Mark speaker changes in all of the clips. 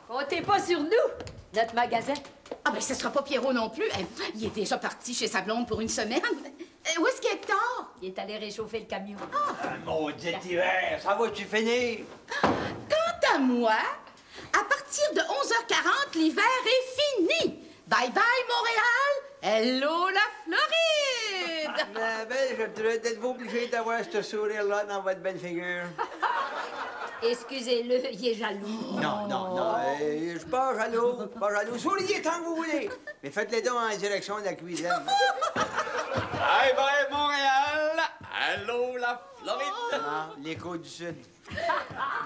Speaker 1: Comptez pas sur nous, notre magasin.
Speaker 2: Ah, ben, ce sera pas Pierrot non plus. Il est déjà parti chez sa blonde pour une semaine. Où est-ce qu'il est Hector?
Speaker 1: Il est allé réchauffer le camion.
Speaker 3: Maudit hiver, ça va-tu finir?
Speaker 2: Quant à moi, à partir de 11h40, l'hiver est fini. Bye bye, Montréal. Hello, la Floride.
Speaker 3: Ma belle, je dois être obligé d'avoir ce sourire-là dans votre belle figure.
Speaker 1: Excusez-le, il est jaloux.
Speaker 3: Non, je suis pas jaloux, Souriez tant que vous voulez, mais faites-les donc en direction de la cuisine.
Speaker 4: Bye bye, Montréal. Allô, la Floride.
Speaker 3: Ah, l'écho du Sud.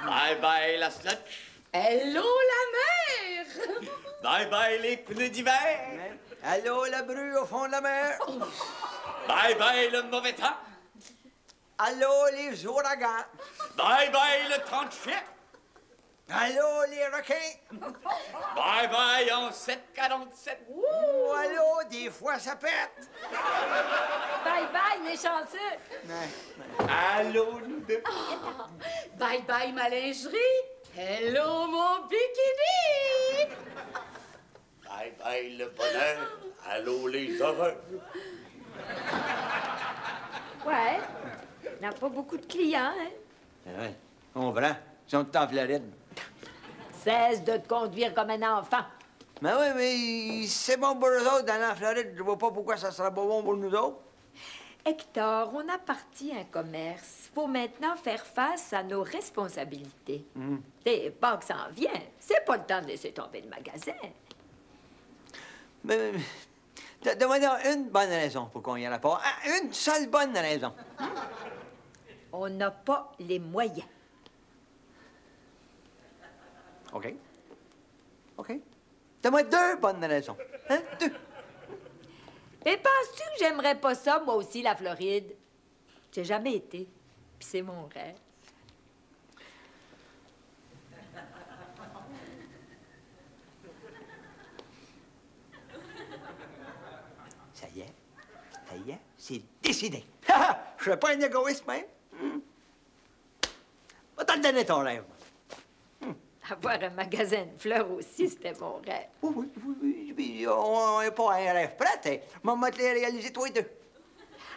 Speaker 4: Bye bye, la slotch.
Speaker 2: Hello, la mer.
Speaker 4: Bye bye, les pneus d'hiver.
Speaker 3: Allô, la bru au fond de la mer.
Speaker 4: Bye bye, le mauvais temps.
Speaker 3: Allô, les ouragans.
Speaker 4: Bye bye, le temps de chien.
Speaker 3: Allô, les requins.
Speaker 4: Bye bye, en 747.
Speaker 3: Ou allô, des fois ça pète.
Speaker 1: Bye bye, les chanceux.
Speaker 4: Allô, nous deux.
Speaker 2: Bye bye, ma lingerie. Hello, mon bikini.
Speaker 4: Bye bye, le bonheur. Allô, les heureux.
Speaker 1: Ouais. On n'a pas beaucoup de clients, hein?
Speaker 3: Oui, on comprend. Ils sont tous en Floride.
Speaker 1: Cesse de te conduire comme un enfant.
Speaker 3: Mais oui, mais c'est bon pour eux autres d'aller en Floride. Je vois pas pourquoi ça sera pas bon pour nous autres.
Speaker 1: Hector, on a parti un commerce. Faut maintenant faire face à nos responsabilités. T'sais, Pâques s'en vient. C'est pas le temps de laisser tomber le magasin.
Speaker 3: Mais donne-moi donc une bonne raison pour qu'on y aille pas. Une seule bonne raison.
Speaker 1: On n'a pas les moyens.
Speaker 3: OK. Donne-moi deux bonnes raisons. Hein? Deux.
Speaker 1: Mais penses-tu que j'aimerais pas ça, moi aussi, la Floride? J'ai jamais été. Puis c'est mon rêve.
Speaker 3: Ça y est, c'est décidé. Je suis pas un égoïste, même. Va t'en donner ton rêve.
Speaker 1: Avoir un magasin de fleurs aussi, c'était mon rêve.
Speaker 3: Oui, on n'est pas un rêve prêt. Maman te les réaliser, toi et deux.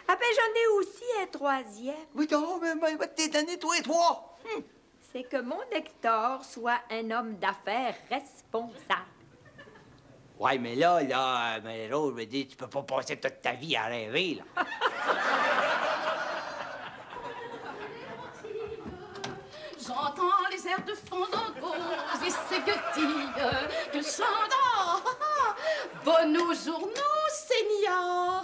Speaker 1: Ah ben, j'en ai aussi un troisième.
Speaker 3: Oui, non, mais va te les donner, toi et trois.
Speaker 1: C'est que mon Hector soit un homme d'affaires responsable.
Speaker 3: Ouais, mais là, mais là, je veux dire, tu peux pas passer toute ta vie à rêver, là.
Speaker 2: J'entends les airs de Fandango et ses gueutilles que j'adore. Bonne journaux, seigneur.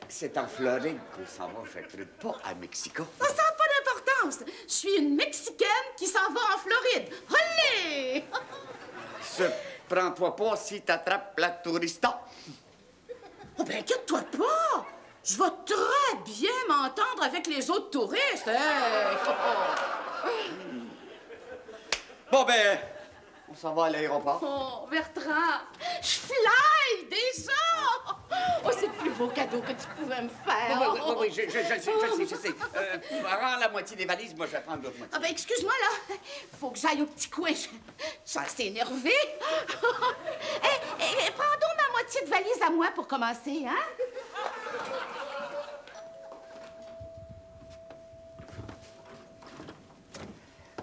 Speaker 4: C'est en Floride qu'on s'en va, fait que pas à Mexico.
Speaker 2: Ça n'a pas d'importance. Je suis une Mexicaine qui s'en va en Floride. Olé!
Speaker 4: Prends-toi pas si t'attrapes la tourista.
Speaker 2: Oh, ben, inquiète-toi pas. Je vais très bien m'entendre avec les autres touristes. Hey.
Speaker 4: Bon, ben, on s'en va à l'aéroport.
Speaker 2: Oh, Bertrand, je fly déjà! Oh, c'est le plus beau cadeau que tu pouvais me faire.
Speaker 4: Oui, je sais. Rends la moitié des valises, moi je vais prendre l'autre moitié.
Speaker 2: Ah ben, excuse-moi, là. Faut que j'aille au petit coin. Je suis assez énervée. Prends donc ma moitié de valise à moi pour commencer, hein?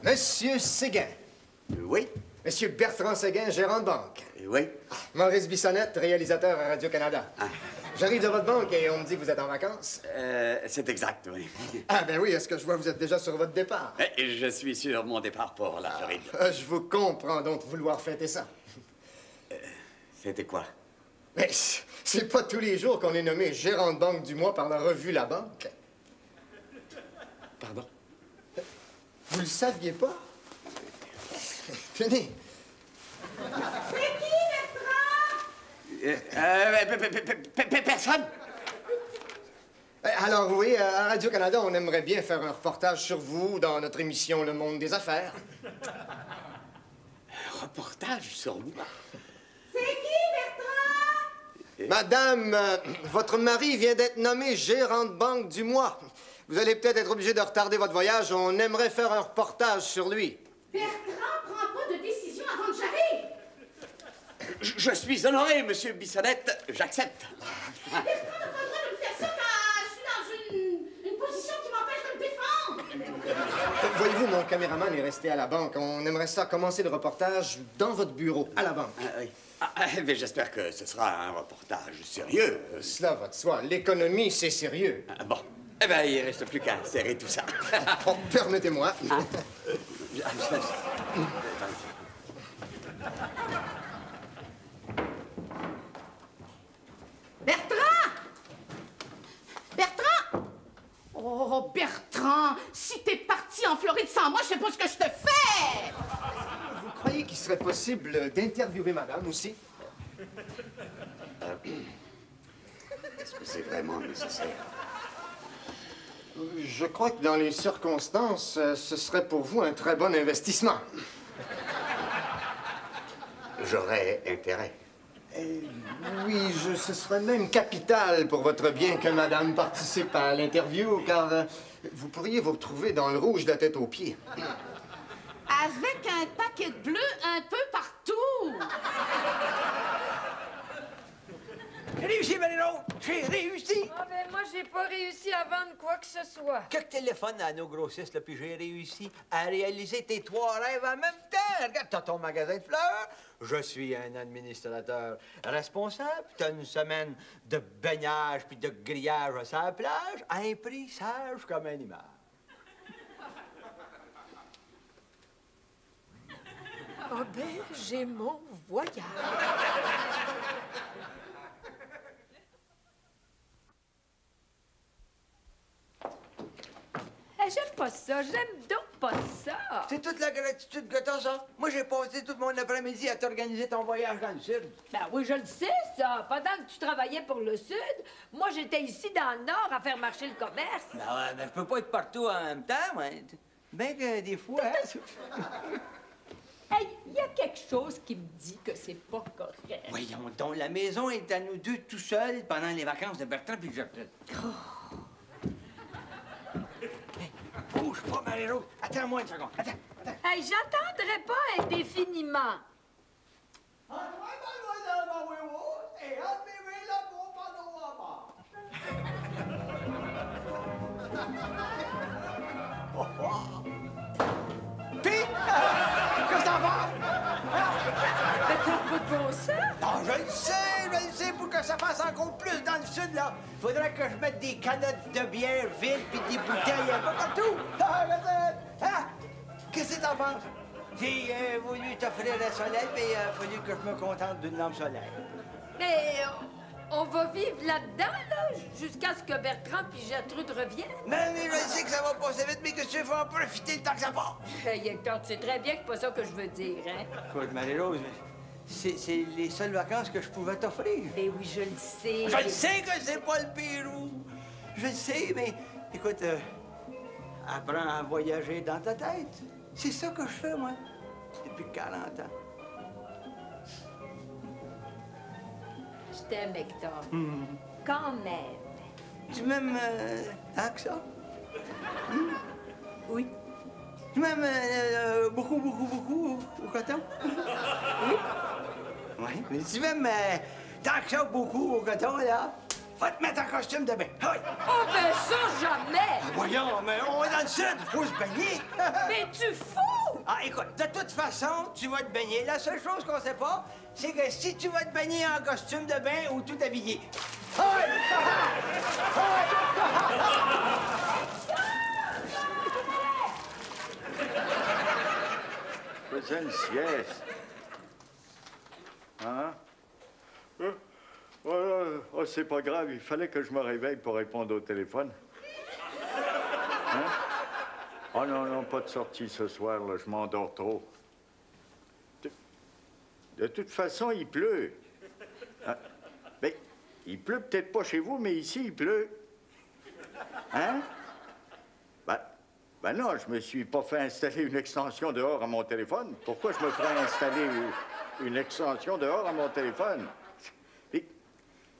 Speaker 5: Monsieur Séguin.
Speaker 4: Oui.
Speaker 5: Monsieur Bertrand Séguin, gérant de banque.
Speaker 4: Oui.
Speaker 5: Maurice Bissonnette, réalisateur à Radio-Canada. J'arrive de votre banque et on me dit que vous êtes en vacances.
Speaker 4: C'est exact, oui.
Speaker 5: Ah ben oui, est-ce que je vois que vous êtes déjà sur votre départ?
Speaker 4: Je suis sur mon départ pour la Floride.
Speaker 5: Je vous comprends donc vouloir fêter ça.
Speaker 4: C'était quoi?
Speaker 5: Mais c'est pas tous les jours qu'on est nommé gérant de banque du mois par la revue La Banque.
Speaker 4: Pardon?
Speaker 5: Vous le saviez pas? Tenez.
Speaker 2: C'est qui, Bertrand?
Speaker 4: Personne!
Speaker 5: Alors oui, à Radio-Canada, on aimerait bien faire un reportage sur vous dans notre émission Le Monde des Affaires.
Speaker 4: Un reportage sur moi?
Speaker 2: C'est qui, Bertrand?
Speaker 5: Madame, votre mari vient d'être nommé gérant de banque du mois. Vous allez peut-être être obligé de retarder votre voyage. On aimerait faire un reportage sur lui.
Speaker 2: Bertrand prend pas de décision avant de j'arrive.
Speaker 4: Je suis honoré, monsieur Bissonnette. J'accepte.
Speaker 2: Bertrand n'a pas le droit de me faire ça quand je suis dans une position qui m'empêche de me défendre.
Speaker 5: Voyez-vous, mon caméraman est resté à la banque. On aimerait ça commencer le reportage dans votre bureau, à la banque.
Speaker 4: Oui. Mais j'espère que ce sera un reportage sérieux.
Speaker 5: Cela va de soi. L'économie, c'est sérieux.
Speaker 4: Bon. Eh bien, il reste plus qu'à serrer tout ça.
Speaker 5: Oh, permettez-moi.
Speaker 2: Bertrand! Bertrand! Oh, Bertrand, si t'es parti en Floride sans moi, je sais pas ce que je te fais!
Speaker 5: Vous croyez qu'il serait possible d'interviewer madame aussi?
Speaker 4: Est-ce que c'est vraiment nécessaire?
Speaker 5: Je crois que dans les circonstances, ce serait pour vous un très bon investissement.
Speaker 4: J'aurais intérêt.
Speaker 5: Oui, ce serait même capital pour votre bien que madame participe à l'interview, car vous pourriez vous retrouver dans le rouge de la tête aux pieds.
Speaker 2: Avec un paquet de bleu un peu partout!
Speaker 3: J'ai réussi, Marie-Rose! J'ai réussi!
Speaker 1: Ah, ben moi, j'ai pas réussi à vendre quoi que ce soit.
Speaker 3: Que téléphone à nos grossistes, là, puis j'ai réussi à réaliser tes 3 rêves en même temps. Regarde, t'as ton magasin de fleurs. Je suis un administrateur responsable. T'as une semaine de baignage puis de grillage sur la plage à un prix sage comme un animal.
Speaker 1: Ah, ben, j'ai mon voyage. J'aime pas ça, j'aime donc pas ça.
Speaker 3: C'est toute la gratitude que t'as, ça. Moi, j'ai passé tout mon après-midi à t'organiser ton voyage dans le Sud.
Speaker 1: Ben oui, je le sais, ça. Pendant que tu travaillais pour le Sud, moi, j'étais ici dans le Nord à faire marcher le commerce.
Speaker 3: Ben ouais, ben je peux pas être partout en même temps, moi. Ben que des fois, hein.
Speaker 1: Hey, il y a quelque chose qui me dit que c'est pas correct.
Speaker 3: Voyons donc, la maison est à nous deux tout seuls pendant les vacances de Bertrand puis de Gertrude. Hey, bouge pas, Marie-Rose. Attends-moi une seconde. Attends.
Speaker 1: Hey, j'attendrai pas indéfiniment.
Speaker 3: Puis, qu'est-ce que t'en penses?
Speaker 1: Mais t'as pas de bon sens?
Speaker 3: Non, je le sais, pour que ça fasse encore plus dans le Sud, là. Faudrait que je mette des canettes de bière vides puis des bouteilles un peu partout. Hein? Qu'est-ce que t'en penses? J'ai voulu t'offrir le soleil, mais il a fallu que je me contente d'une lampe solaire.
Speaker 1: Mais on va vivre là-dedans, là, jusqu'à ce que Bertrand puis Gertrude reviennent.
Speaker 3: Mais je sais que ça va passer vite, mais que tu vas en profiter le temps que ça passe.
Speaker 1: Hey, Hector, tu sais très bien que c'est pas ça que je veux dire, hein?
Speaker 3: Écoute, Marie-Rose, c'est les seules vacances que je pouvais t'offrir.
Speaker 1: Ben oui, je le sais.
Speaker 3: Je le sais que c'est pas le Pérou. Je le sais, mais écoute, apprends à voyager dans ta tête. C'est ça que je fais, moi, depuis 40 ans.
Speaker 1: Je t'aime, Hector. Quand même.
Speaker 3: Tu m'aimes tant que ça?
Speaker 1: Oui.
Speaker 3: Tu m'aimes beaucoup, beaucoup, beaucoup au coton?
Speaker 1: Oui.
Speaker 3: Oui. Mais tu m'aimes tant que ça beaucoup au coton, là? Va te mettre en costume de bain. Oui.
Speaker 1: Oh, ben ça, jamais!
Speaker 3: Voyons, mais on est dans le Sud, il faut se baigner.
Speaker 1: Mais tu fous!
Speaker 3: Ah, écoute, de toute façon, tu vas te baigner. La seule chose qu'on sait pas, c'est que si tu vas te baigner en costume de bain ou tout habillé.
Speaker 6: Faisais une sieste. Hein? Oh, c'est pas grave, il fallait que je me réveille pour répondre au téléphone. Hein? Oh non, pas de sortie ce soir, là, je m'endors trop. De toute façon, il pleut. Hein? Ben, il pleut peut-être pas chez vous, mais ici, il pleut. Hein? Ben non, je me suis pas fait installer une extension dehors à mon téléphone. Pourquoi je me ferais installer une extension dehors à mon téléphone?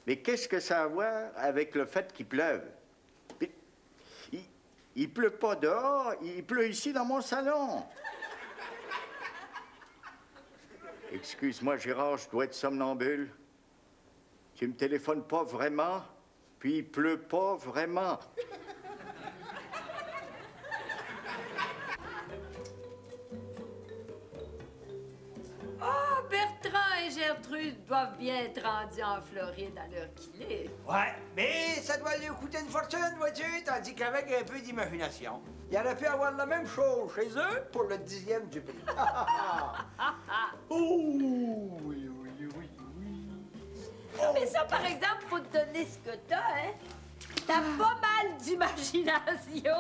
Speaker 6: Mais qu'est-ce que ça a à voir avec le fait qu'il pleuve? Il pleut pas dehors, il pleut ici dans mon salon. Excuse-moi, Gérard, je dois être somnambule. Tu me téléphones pas vraiment, puis il pleut pas vraiment.
Speaker 1: Oh, Bertrand et Gertrude doivent bien être rendus en Floride à l'heure qu'il est.
Speaker 3: Ouais, mais ça doit lui coûter une fortune, vois-tu, tandis qu'avec un peu d'imagination, il aurait pu avoir la même chose chez eux pour le 10e du prix. Oh, oui, oui, oui, oui.
Speaker 1: Non, mais ça, par exemple, faut te donner ce que t'as, hein? T'as pas mal d'imagination.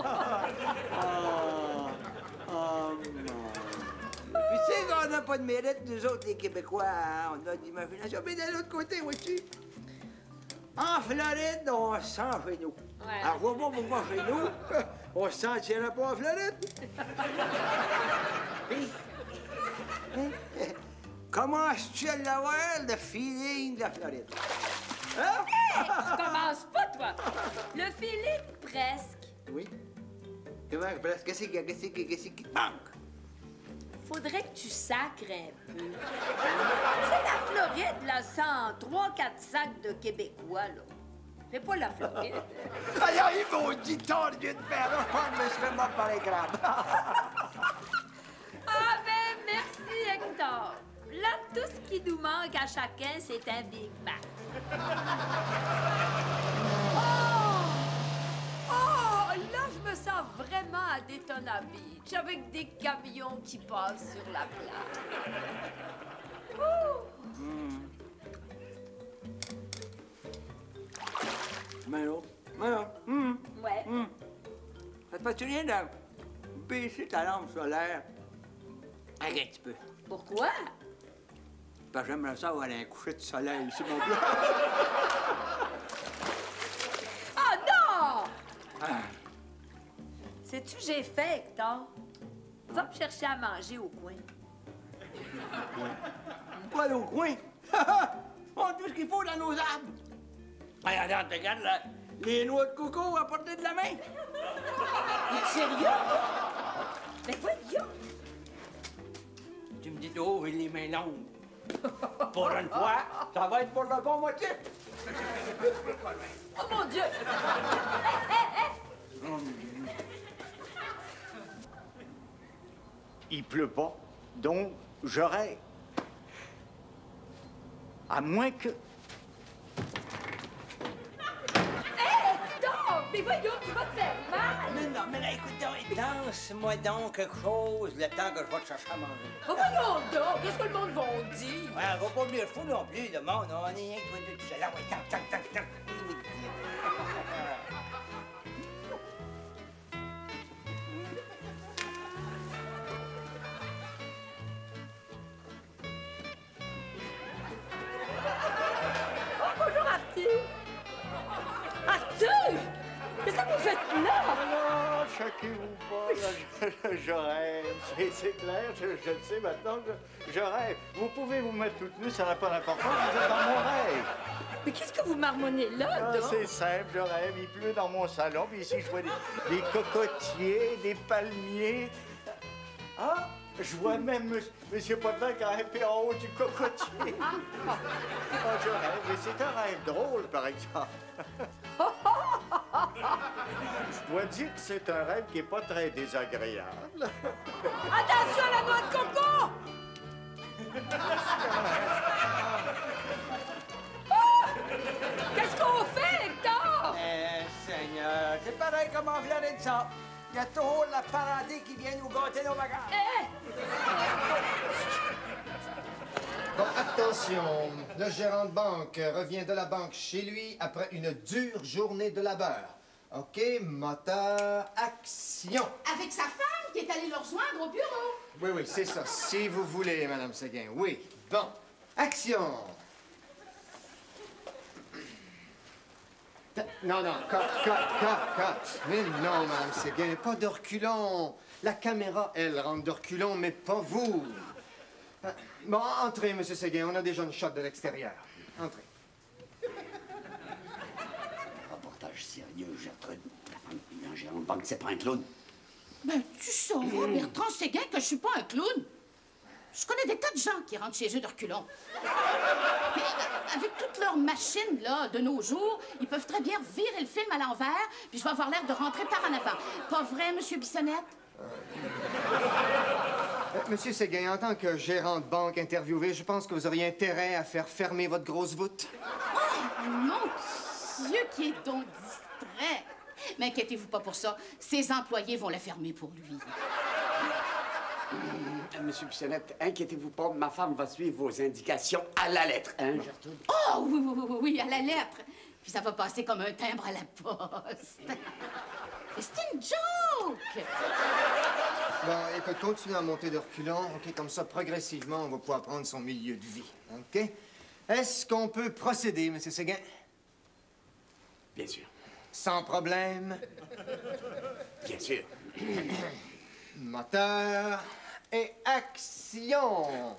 Speaker 3: Puis tu sais qu'on n'a pas de mérite, nous autres, les Québécois, hein? On a de l'imagination. Mais d'un autre côté, vois-tu, en Floride, on se sent chez nous.
Speaker 1: Ouais.
Speaker 3: Alors, vois-moi pourquoi chez nous, on se sentirait pas en Floride. Puis, comment est-ce à l'avoir, le feeling de la Floride? Hein?
Speaker 1: Hey, tu commences pas, toi. Le feeling, presque.
Speaker 3: Oui. Comment, qu'est-ce qui te manque?
Speaker 1: Faudrait que tu sacres un peu. C'est la Floride, là, sans 3-4 sacs de Québécois, là. C'est pas la Floride.
Speaker 3: Aïe, aïe, mon guitare vient de faire, là, je pense que je me suis fait mordre par les crabes.
Speaker 1: Ah ben, merci, Hector. Là, tout ce qui nous manque à chacun, c'est un Big Mac. Oh, là, je me sens vraiment à Daytona Beach, avec des camions qui passent sur la plage.
Speaker 3: Mano,
Speaker 1: Ouais.
Speaker 3: ça te fait-tu rien de baisser ta lampe solaire un petit peu?
Speaker 1: Pourquoi?
Speaker 3: Parce que j'aimerais ça avoir un coucher de soleil sur mon plat.
Speaker 1: Oh non! Sais-tu, j'ai faim, Hector. Va me chercher à manger au coin.
Speaker 3: Quoi, au coin? On a tout ce qu'il faut dans nos arbres. Regarde, regarde, là, les noix de coco à portée de la main.
Speaker 1: Es-tu sérieux? Mais voyons!
Speaker 3: Tu me dis d'où les mains longues. Pour une fois, ça va être pour le bon motif.
Speaker 1: Oh mon Dieu!
Speaker 6: Il pleut pas, donc je rêve. À moins que...
Speaker 1: Hector! Mais voyons, tu vas te faire mal!
Speaker 3: Mais là, écoute, danse-moi donc quelque chose le temps que je vais te chercher à manger.
Speaker 1: Oh, voyons donc! Qu'est-ce que le monde va dire?
Speaker 3: Ouais, on va pas venir fou non plus, le monde. On est rien que toi tout seul. Là, ouais, tac, tac, tac, tac.
Speaker 1: Oh, bonjour, Arthur! Arthur! Qu'est-ce que vous faites là?
Speaker 6: Non, choquez-vous pas, là, je rêve. C'est clair, je le sais maintenant, je rêve. Vous pouvez vous mettre toute nue, ça n'a pas d'importance, vous êtes dans mon rêve.
Speaker 1: Mais qu'est-ce que vous marmonnez là,
Speaker 6: Ah,
Speaker 1: donc?
Speaker 6: c'est simple, je rêve, il pleut dans mon salon, puis ici, je vois des cocotiers, des palmiers. Ah, je vois même Monsieur Potvin grimper en haut du cocotier. Ah, je rêve, mais c'est un rêve drôle, par exemple. Je dois dire que c'est un rêve qui n'est pas très désagréable.
Speaker 1: Attention à la noix de coco! Oh! Qu'est-ce qu'on fait, Hector?
Speaker 3: Seigneur, c'est pareil comme en Floride, ça. Il y a toujours la parenté qui vient nous gâter nos bagages.
Speaker 5: Bon, attention, le gérant de banque revient de la banque chez lui après une dure journée de labeur. OK, moteur, action.
Speaker 2: Avec sa femme qui est allée le rejoindre au bureau.
Speaker 5: Oui, oui, c'est ça, si vous voulez, Madame Séguin. Oui, bon, action. Non, non, cut. Mais non, Madame Séguin, pas de reculons. La caméra, elle, rentre de reculons, mais pas vous. Bon, entrez, Monsieur Séguin, on a déjà une shot de l'extérieur. Entrez.
Speaker 4: Reportage sérieux, Gertrude. La femme d'un gérant de banque, c'est pas un clown.
Speaker 2: Ben, tu sauras, Bertrand Séguin, que je suis pas un clown. Je connais des tas de gens qui rentrent chez eux de reculons. Puis, avec toutes leurs machines, là, de nos jours, ils peuvent très bien virer le film à l'envers, puis je vais avoir l'air de rentrer par en avant. Pas vrai, Monsieur Bissonnette?
Speaker 5: Monsieur Séguin, en tant que gérant de banque interviewé, je pense que vous auriez intérêt à faire fermer votre grosse voûte.
Speaker 2: Oh, mon Dieu, qui est donc distrait. Mais inquiétez-vous pas pour ça. Ses employés vont la fermer pour lui.
Speaker 7: Monsieur Bissonnette, inquiétez-vous pas, ma femme va suivre vos indications à la lettre, hein, Gertrude?
Speaker 2: Oh, oui, oui, oui, oui, à la lettre. Puis ça va passer comme un timbre à la poste. C'est une joke!
Speaker 5: Bon, écoute, continue à monter de reculons, OK? Comme ça, progressivement, on va pouvoir prendre son milieu de vie, OK? Est-ce qu'on peut procéder, Monsieur Séguin?
Speaker 7: Bien sûr.
Speaker 5: Sans problème.
Speaker 7: Bien sûr.
Speaker 5: Moteur et action!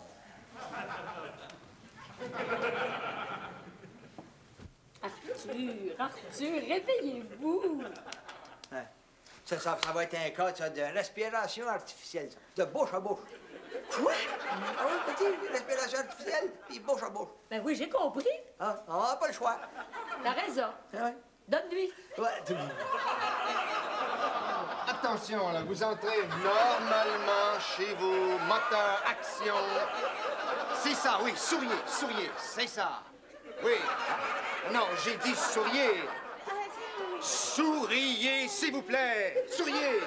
Speaker 1: Arthur, réveillez-vous!
Speaker 3: Hein? Ça va être un cas ça, de respiration artificielle, ça. De bouche à bouche. Quoi? Ah oui, petit, respiration artificielle, puis bouche à bouche.
Speaker 1: Ben oui, j'ai compris.
Speaker 3: Ah, on n'a pas le choix.
Speaker 1: T'as raison.
Speaker 3: Ah ouais.
Speaker 1: Donne-lui.
Speaker 3: Ouais,
Speaker 5: Attention, là, vous entrez normalement chez vous. Moteur, action. C'est ça, oui, souriez, c'est ça. Oui. Non, j'ai dit souriez. Souriez, s'il vous plaît. Souriez.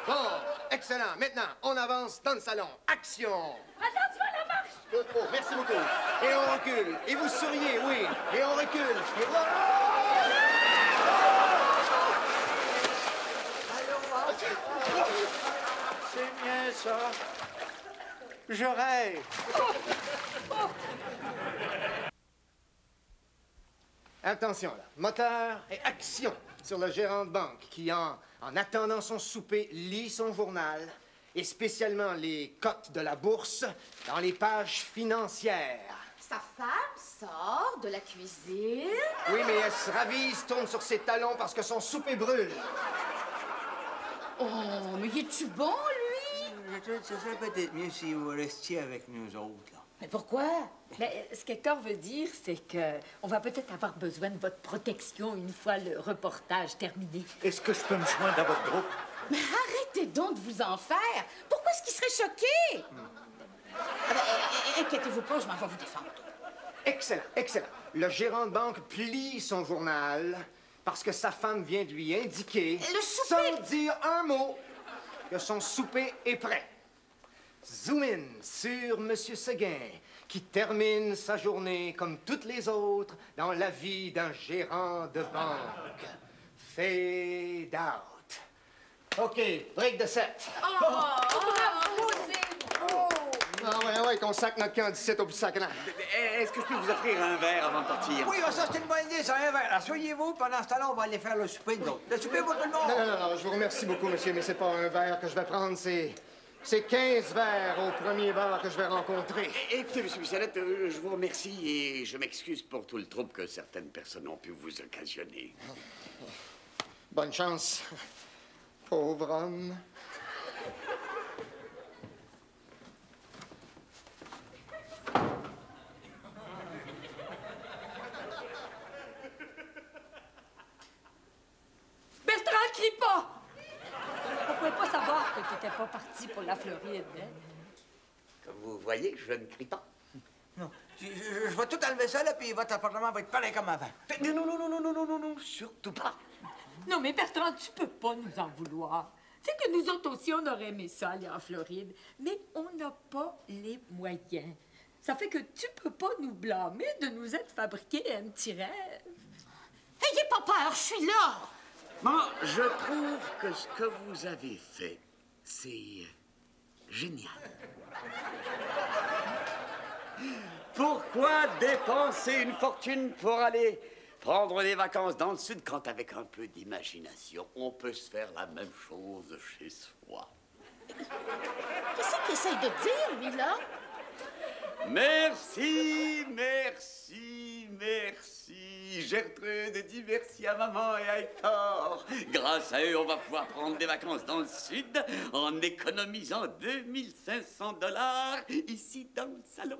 Speaker 5: Bon, excellent. Maintenant, on avance dans le salon. Action.
Speaker 1: Attention à la marche!
Speaker 5: Oh, merci beaucoup. Et on recule. Et vous souriez, oui. Et on recule. Et voilà.
Speaker 6: C'est bien ça. Je rêve.
Speaker 5: Attention, là. Moteur et action sur le gérant de banque qui, en attendant son souper, lit son journal et spécialement les cotes de la bourse dans les pages financières.
Speaker 2: Sa femme sort de la cuisine.
Speaker 5: Oui, mais elle se ravise, tourne sur ses talons parce que son souper brûle.
Speaker 2: Oh, mais y es-tu bon, lui?
Speaker 3: Gertrude, ce serait peut-être mieux si vous restiez avec nous autres, là.
Speaker 2: Mais pourquoi?
Speaker 1: Mais ce qu'Hector veut dire, c'est que on va peut-être avoir besoin de votre protection une fois le reportage terminé.
Speaker 6: Est-ce que je peux me joindre à votre groupe?
Speaker 2: Mais arrêtez donc de vous en faire. Pourquoi est-ce qu'il serait choqué? Ah ben, inquiétez-vous pas, je m'en vais vous défendre.
Speaker 5: Excellent, excellent. Le gérant de banque plie son journal parce que sa femme vient de lui indiquer,
Speaker 2: Le souper...
Speaker 5: sans dire un mot, que son souper est prêt. Zoom in sur Monsieur Séguin, qui termine sa journée comme toutes les autres dans la vie d'un gérant de banque. Fade out. OK, break de 7.
Speaker 1: Bravo, c'est beau!
Speaker 5: Ah ouais, qu'on sac notre camp 17 au bout du sac.
Speaker 7: Est-ce que je peux vous offrir un verre avant de partir?
Speaker 3: Oui, ça, c'est une bonne idée, ça, un verre. Asseyez-vous, pendant ce temps-là, on va aller faire le souper, nous autres. Le souper pour tout le monde!
Speaker 5: Non, je vous remercie beaucoup, monsieur, mais c'est pas un verre que je vais prendre, c'est 15 verres au premier bar que je vais rencontrer.
Speaker 7: Écoutez, Monsieur Bissonnette, je vous remercie et je m'excuse pour tout le trouble que certaines personnes ont pu vous occasionner.
Speaker 5: Bonne chance, pauvre homme.
Speaker 1: Bertrand, crie pas! On pouvait pas savoir que t'étais pas parti pour la Floride, hein?
Speaker 7: Comme vous voyez, je ne crie pas.
Speaker 3: Non. Je vais tout enlever ça, là, puis votre appartement va être pareil comme avant.
Speaker 7: Non, surtout pas.
Speaker 1: Non, mais Bertrand, tu peux pas nous en vouloir. Tu sais que nous autres aussi, on aurait aimé ça aller en Floride, mais on n'a pas les moyens. Ça fait que tu peux pas nous blâmer de nous être fabriqué un petit rêve.
Speaker 2: Ayez pas peur, je suis là.
Speaker 7: Moi, je trouve que ce que vous avez fait, c'est génial. Pourquoi dépenser une fortune pour aller prendre des vacances dans le Sud quand, avec un peu d'imagination, on peut se faire la même chose chez soi?
Speaker 2: Qu'est-ce qu'il essaye de dire, lui, là?
Speaker 7: Merci, merci, merci. Gertrude, dis merci à maman et à Hector. Grâce à eux, on va pouvoir prendre des vacances dans le sud en économisant 2500 $ ici dans le salon.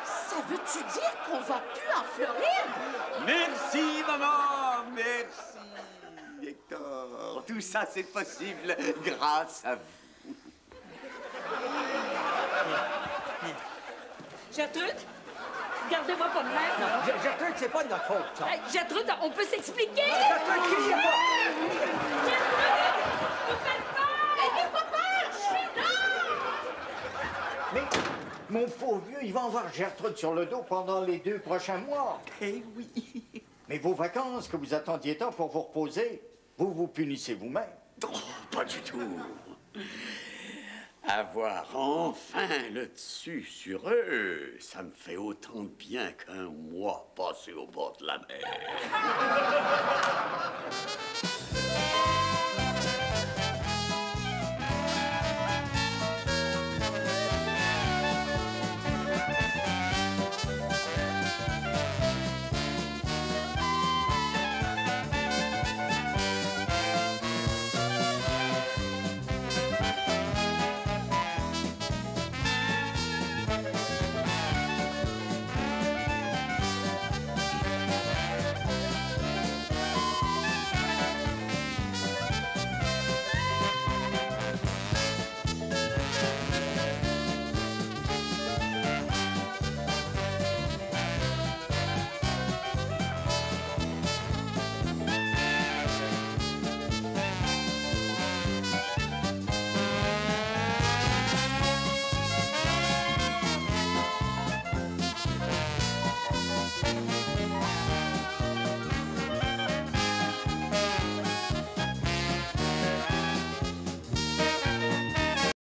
Speaker 2: Ça veut-tu dire qu'on va plus en Floride?
Speaker 7: Merci, maman, merci, Hector. Tout ça, c'est possible grâce à vous.
Speaker 1: Gertrude, gardez-moi comme mère.
Speaker 3: Non, Gertrude, c'est pas de notre faute, ça.
Speaker 1: Hey, Gertrude, on peut s'expliquer.
Speaker 3: Gertrude, criez pas!
Speaker 1: Vous faites peur!
Speaker 2: N'ayez pas peur, je suis là!
Speaker 6: Mais, mon pauvre vieux, il va avoir Gertrude sur le dos pendant les 2 prochains mois.
Speaker 7: Eh oui.
Speaker 6: Mais vos vacances que vous attendiez tant pour vous reposer, vous vous punissez vous-même.
Speaker 7: Oh, pas du tout. Avoir enfin le dessus sur eux, ça me fait autant de bien qu'un mois passé au bord de la mer.